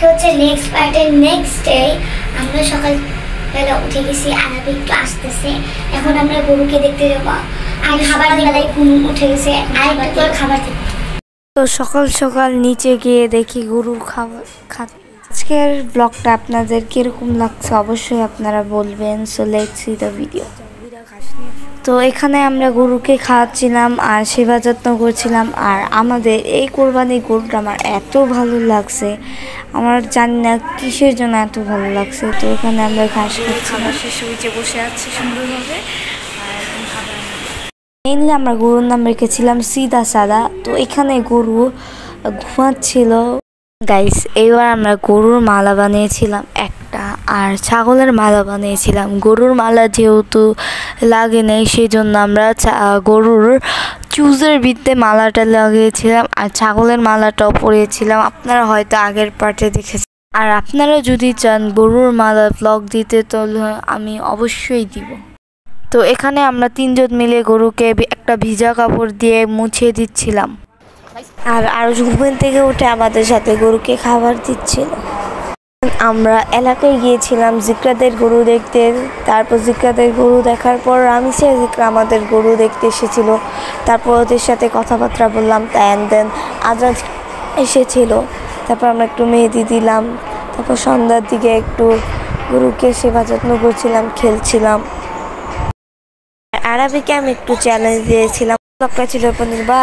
হচ্ছে নেক্সট পার্টের next day. আমরা সকালবেলা উঠে গেছি, আরবিক ক্লাস আসতেছে। এখন আমরা গরুকে দেখতে যাবো। আর খাবার বেলায় ঘুম উঠে গেছে, আর একটু করে খাবার দেব। তো সকাল সকাল নিচে গিয়ে দেখি গরু খাচ্ছে। আজকের ব্লগটা আপনাদের কিরকম লাগছে অবশ্যই আপনারা বলবেন। So let's see the video. তো এখানে আমরা গরুকে খাওয়াচ্ছিলাম আর সেবা যত্ন করছিলাম। আর আমাদের এই কোরবানি গরুটা আমার এত ভালো লাগছে, আমার জানি না কিসের জন্য এত ভালো লাগছে। তো এখানে আমরা ঘাস খাচ্ছিলাম, শিশুইচে বসে আছি সুন্দরভাবে। মেইনলি আমরা গরুর নাম রেখেছিলাম সিদা সাদা। তো এখানে গরু ঘুমাচ্ছিল। গাইস, এইবার আমরা গরুর মালা বানিয়েছিলাম একটা, আর ছাগলের মালা বানিয়েছিলাম। গরুর মালা যেহেতু লাগে নেই সেই জন্য আমরা গরুর চুজের ভিত্তে মালাটা লাগিয়েছিলাম, আর ছাগলের মালাটাও পরিয়েছিলাম। আপনারা হয়তো আগের পার্টে দেখেছেন। আর আপনারা যদি চান গরুর মালা ব্লগ দিতে তাহলে আমি অবশ্যই দিব। তো এখানে আমরা তিনজন মিলে গরুকে একটা ভিজা কাপড় দিয়ে মুছিয়ে দিচ্ছিলাম। আর আরো ঘুম থেকে উঠে আমাদের সাথে গরুকে খাবার দিচ্ছিল। আমরা এলাকায় গিয়েছিলাম জিকরাদের গরু দেখতে। তারপর জিকরাদের গরু দেখার পর রামিসা জিকরা আমাদের গরু দেখতে এসেছিল। তারপর ওদের সাথে কথাবার্তা বললাম। অ্যান্ড দেন আজাদ এসেছিল। তারপর আমরা একটু মেহেদি দিলাম। তারপর সন্ধ্যার দিকে একটু গরুকে সেবা যত্ন করছিলাম, খেলছিলাম। আরবিকে আমি একটু চ্যালেঞ্জ দিয়েছিলাম, ছিল পনির বা